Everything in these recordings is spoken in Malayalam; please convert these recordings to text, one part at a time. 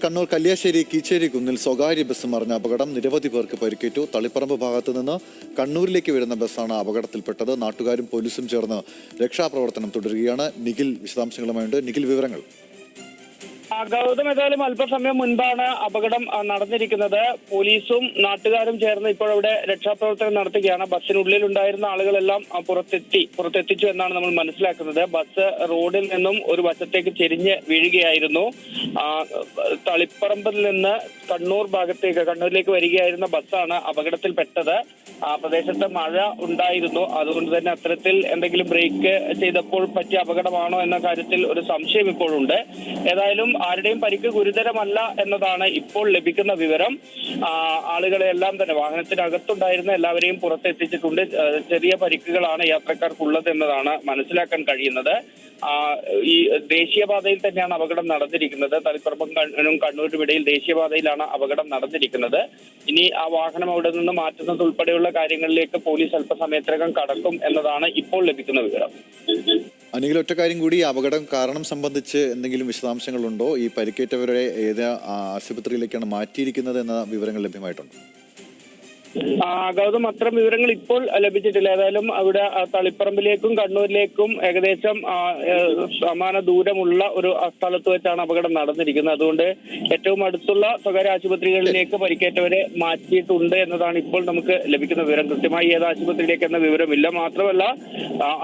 കണ്ണൂർ കല്യാശ്ശേരി കീച്ചേരി കുന്നിൽ സ്വകാര്യ ബസ് മറിഞ്ഞ അപകടം നിരവധി പേർക്ക് പരിക്കേറ്റു. തളിപ്പറമ്പ് ഭാഗത്തു നിന്ന് കണ്ണൂരിലേക്ക് വരുന്ന ബസ്സാണ് അപകടത്തിൽപ്പെട്ടത്. നാട്ടുകാരും പോലീസും ചേർന്ന് രക്ഷാപ്രവർത്തനം തുടരുകയാണ്. നിഖിൽ വിശദാംശങ്ങളുമായുണ്ട്. നിഖിൽ, വിവരങ്ങൾ. ഗൗതം, ഏതായാലും അല്പസമയം മുൻപാണ് അപകടം നടന്നിരിക്കുന്നത്. പോലീസും നാട്ടുകാരും ചേർന്ന് ഇപ്പോൾ അവിടെ രക്ഷാപ്രവർത്തനം നടത്തുകയാണ്. ബസ്സിനുള്ളിൽ ഉണ്ടായിരുന്ന ആളുകളെല്ലാം പുറത്തെത്തിച്ചു എന്നാണ് നമ്മൾ മനസ്സിലാക്കുന്നത്. ബസ് റോഡിൽ നിന്നും ഒരു വശത്തേക്ക് ചെരിഞ്ഞ് വീഴുകയായിരുന്നു. തളിപ്പറമ്പിൽ നിന്ന് കണ്ണൂരിലേക്ക് വരികയായിരുന്ന ബസ്സാണ് അപകടത്തിൽപ്പെട്ടത്. പ്രദേശത്ത് മഴ ഉണ്ടായിരുന്നു. അതുകൊണ്ട് തന്നെ അത്തരത്തിൽ എന്തെങ്കിലും ബ്രേക്ക് ചെയ്തപ്പോൾ പറ്റിയ അപകടമാണോ എന്ന കാര്യത്തിൽ ഒരു സംശയം ഇപ്പോഴുണ്ട്. ഏതായാലും ആരുടെയും പരിക്ക് ഗുരുതരമല്ല എന്നതാണ് ഇപ്പോൾ ലഭിക്കുന്ന വിവരം. ആളുകളെല്ലാം തന്നെ വാഹനത്തിനകത്തുണ്ടായിരുന്ന എല്ലാവരെയും പുറത്തെത്തിച്ചിട്ടുണ്ട്. ചെറിയ പരിക്കുകളാണ് യാത്രക്കാർക്കുള്ളത് എന്നതാണ് മനസ്സിലാക്കാൻ കഴിയുന്നത്. ഈ ദേശീയപാതയിൽ തന്നെയാണ് അപകടം നടന്നിരിക്കുന്നത്. തളിപ്പറമ്പും കണ്ണൂരിനും ഇടയിൽ ദേശീയപാതയിലാണ് അപകടം നടന്നിരിക്കുന്നത്. ഇനി ആ വാഹനം അവിടെ നിന്ന് മാറ്റുന്നത് ഉൾപ്പെടെയുള്ള കാര്യങ്ങളിലേക്ക് പോലീസ് അല്പസമയത്തിനകം കടക്കും എന്നതാണ് ഇപ്പോൾ ലഭിക്കുന്ന വിവരം. അനിൽ, ഒറ്റ കാര്യം കൂടി, അപകടം കാരണം സംബന്ധിച്ച് എന്തെങ്കിലും വിശദാംശങ്ങളുണ്ടോ? ഈ പരിക്കേറ്റവരെ ഏത് ആശുപത്രിയിലേക്കാണ് മാറ്റിയിരിക്കുന്നത് എന്ന വിവരങ്ങൾ ലഭ്യമായിട്ടുണ്ടോ? ഗൗതം, അത്തരം വിവരങ്ങൾ ഇപ്പോൾ ലഭിച്ചിട്ടില്ല. ഏതായാലും അവിടെ തളിപ്പറമ്പിലേക്കും കണ്ണൂരിലേക്കും ഏകദേശം സമാന ദൂരമുള്ള ഒരു സ്ഥലത്ത് വെച്ചാണ് അപകടം നടന്നിരിക്കുന്നത്. അതുകൊണ്ട് ഏറ്റവും അടുത്തുള്ള സ്വകാര്യ ആശുപത്രികളിലേക്ക് പരിക്കേറ്റവരെ മാറ്റിയിട്ടുണ്ട് എന്നതാണ് ഇപ്പോൾ നമുക്ക് ലഭിക്കുന്ന വിവരം. കൃത്യമായി ഏത് ആശുപത്രിയിലേക്ക് എന്ന വിവരമില്ല. മാത്രമല്ല,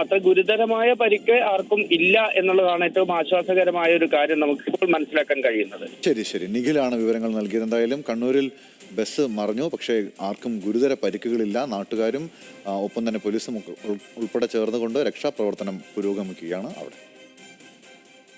അത്ര ഗുരുതരമായ പരിക്ക് ആർക്കും ഇല്ല എന്നുള്ളതാണ് ഏറ്റവും ആശ്വാസകരമായ ഒരു കാര്യം നമുക്ക് ഇപ്പോൾ മനസ്സിലാക്കാൻ കഴിയുന്നത്. ശരി, നിഖിലാണ് വിവരങ്ങൾ നൽകിയത്. എന്തായാലും കണ്ണൂരിൽ ബസ് മറിഞ്ഞു, പക്ഷേ ആർക്കും ഗുരുതര പരിക്കുകളില്ല. നാട്ടുകാരും ഒപ്പം തന്നെ പോലീസും ഉൾപ്പെടെ ചേർന്നുകൊണ്ട് രക്ഷാപ്രവർത്തനം പുരോഗമിക്കുകയാണ് അവിടെ.